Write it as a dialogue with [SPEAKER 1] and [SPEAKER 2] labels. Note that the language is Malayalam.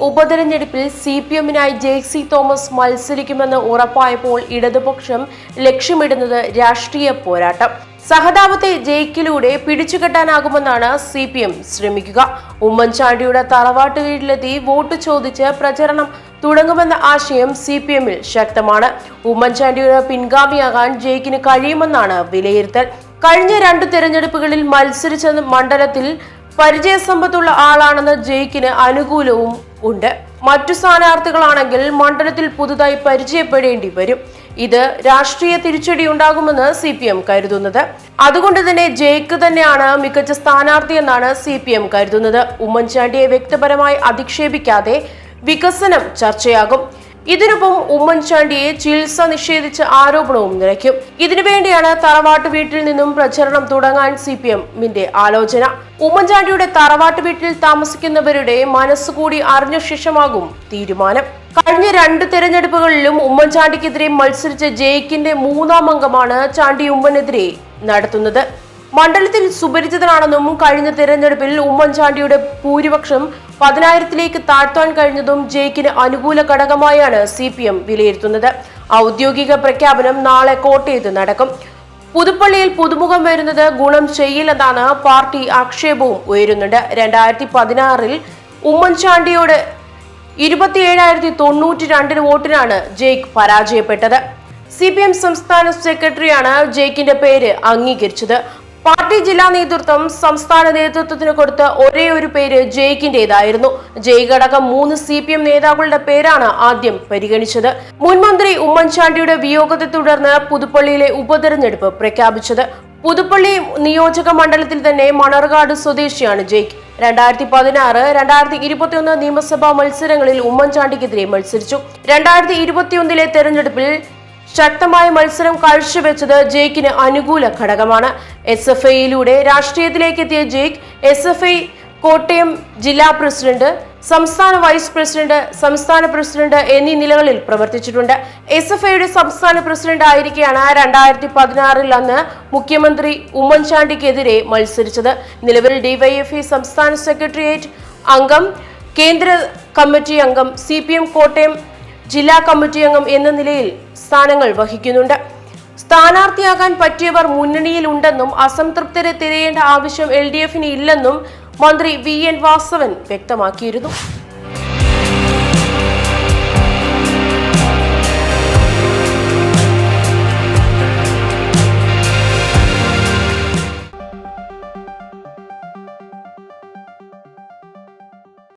[SPEAKER 1] ഉപതെരഞ്ഞെടുപ്പിൽ സിപിഎമ്മിനായി ജെ.സി. തോമസ് മത്സരിക്കുമെന്ന് ഉറപ്പായപ്പോൾ ഇടതുപക്ഷം ലക്ഷ്യമിടുന്നത് രാഷ്ട്രീയ പോരാട്ടം. സഹതാപത്തെ ജയിക്കിലൂടെ പിടിച്ചുകെട്ടാനാകുമെന്നാണ് സിപിഎം ശ്രമിക്കുക. ഉമ്മൻചാണ്ടിയുടെ തറവാട്ട് വീട്ടിലെത്തി വോട്ട് ചോദിച്ച് പ്രചരണം തുടങ്ങുമെന്ന ആശയം സിപിഎമ്മിൽ ശക്തമാണ്. ഉമ്മൻചാണ്ടിയുടെ പിൻഗാമിയാകാൻ ജയിക്കിന് കഴിയുമെന്നാണ് വിലയിരുത്തൽ. കഴിഞ്ഞ 2 തെരഞ്ഞെടുപ്പുകളിൽ മത്സരിച്ച മണ്ഡലത്തിൽ പരിചയസമ്പത്തുള്ള ആളാണെന്ന് ജയിക്കിന് അനുകൂലവും ഉണ്ട്. മറ്റു സ്ഥാനാർത്ഥികളാണെങ്കിൽ മണ്ഡലത്തിൽ പുതുതായി പരിചയപ്പെടേണ്ടി വരും. ഇത് രാഷ്ട്രീയ തിരിച്ചടി ഉണ്ടാകുമെന്ന് സിപിഎം കരുതുന്നത്. അതുകൊണ്ട് തന്നെ ജയിക്ക് തന്നെയാണ് മികച്ച സ്ഥാനാർത്ഥിയെന്നാണ് സിപിഎം കരുതുന്നത്. ഉമ്മൻചാണ്ടിയെ വ്യക്തിപരമായി അധിക്ഷേപിക്കാതെ വികസനം ചർച്ചയാകും. ഇതിനൊപ്പം ഉമ്മൻചാണ്ടിയെ ചികിത്സ നിഷേധിച്ച ആരോപണവും നിലയ്ക്കും. ഇതിനുവേണ്ടിയാണ് തറവാട്ട് വീട്ടിൽ നിന്നും പ്രചരണം തുടങ്ങാൻ സിപിഎമ്മിന്റെ ആലോചന. ഉമ്മൻചാണ്ടിയുടെ തറവാട്ട് വീട്ടിൽ താമസിക്കുന്നവരുടെ മനസ്സുകൂടി അറിഞ്ഞ ശേഷമാകും തീരുമാനം. കഴിഞ്ഞ 2 തെരഞ്ഞെടുപ്പുകളിലും ഉമ്മൻചാണ്ടിക്കെതിരെ മത്സരിച്ച ജയിക്കിന്റെ 3ാം അംഗമാണ് ചാണ്ടി ഉമ്മനെതിരെ നടത്തുന്നത്. മണ്ഡലത്തിൽ സുപരിചിതനാണെന്നും കഴിഞ്ഞ തെരഞ്ഞെടുപ്പിൽ ഉമ്മൻചാണ്ടിയുടെ ഭൂരിപക്ഷം 10,000-ലേക്ക് താഴ്ത്താൻ കഴിഞ്ഞതും ജയിക്കിന് അനുകൂല ഘടകമായാണ് സിപിഎം വിലയിരുത്തുന്നത്. ഔദ്യോഗിക പ്രഖ്യാപനം നാളെ കോട്ടയത്ത് നടക്കും. പുതുപ്പള്ളിയിൽ പുതുമുഖം വരുന്നത് ഗുണം ചെയ്യില്ലെന്നാണ് പാർട്ടി ആക്ഷേപവും ഉയരുന്നുണ്ട്. 2016-ൽ ഉമ്മൻചാണ്ടിയോട് 27,092 വോട്ടിനാണ് ജയിക്ക് പരാജയപ്പെട്ടത്. സിപിഎം സംസ്ഥാന സെക്രട്ടറിയാണ് ജയിക്കിന്റെ പേര് അംഗീകരിച്ചത്. പാർട്ടി ജില്ലാ നേതൃത്വം സംസ്ഥാന നേതൃത്വത്തിന് കൊടുത്ത ഒരേ ഒരു പേര് ജയിക്കിന്റേതായിരുന്നു. ജയിക്കടക്കം 3 സിപിഎം നേതാക്കളുടെ പേരാണ് ആദ്യം പരിഗണിച്ചത്. മുൻമന്ത്രി ഉമ്മൻചാണ്ടിയുടെ വിയോഗത്തെ തുടർന്ന് പുതുപ്പള്ളിയിലെ ഉപതെരഞ്ഞെടുപ്പ് പ്രഖ്യാപിച്ചത്. പുതുപ്പള്ളി നിയോജക മണ്ഡലത്തിൽ തന്നെ മണർകാട് സ്വദേശിയാണ് ജയിക്ക്. 2016, 2021 നിയമസഭാ മത്സരങ്ങളിൽ ഉമ്മൻചാണ്ടിക്കെതിരെ മത്സരിച്ചു. 2021-ലെ തെരഞ്ഞെടുപ്പിൽ ശക്തമായ മത്സരം കാഴ്ചവെച്ചത് ജയിക്കിന് അനുകൂല ഘടകമാണ്. SFIയിലൂടെ രാഷ്ട്രീയത്തിലേക്ക് എത്തിയ ജയിക്ക് SFI കോട്ടയം ജില്ലാ പ്രസിഡന്റ്, സംസ്ഥാന വൈസ് പ്രസിഡന്റ്, സംസ്ഥാന പ്രസിഡന്റ് എന്നീ നിലകളിൽ പ്രവർത്തിച്ചിട്ടുണ്ട്. SFIയുടെ സംസ്ഥാന പ്രസിഡന്റ് ആയിരിക്കെയാണ് 2016-ൽ അന്ന് മുഖ്യമന്ത്രി ഉമ്മൻചാണ്ടിക്കെതിരെ മത്സരിച്ചത്. നിലവിൽ DYFI സംസ്ഥാന സെക്രട്ടേറിയറ്റ് അംഗം, കേന്ദ്ര കമ്മിറ്റി അംഗം, CPM കോട്ടയം ജില്ലാ കമ്മിറ്റി അംഗം എന്ന നിലയിൽ സ്ഥാനങ്ങൾ വഹിക്കുന്നുണ്ട്. സ്ഥാനാർത്ഥിയാകാൻ പറ്റിയവർ മുന്നണിയിലുണ്ടെന്നും അസംതൃപ്തരെ തിരയേണ്ട ആവശ്യം LDFന് ഇല്ലെന്നും മന്ത്രി VN വാസവൻ വ്യക്തമാക്കിയിരുന്നു.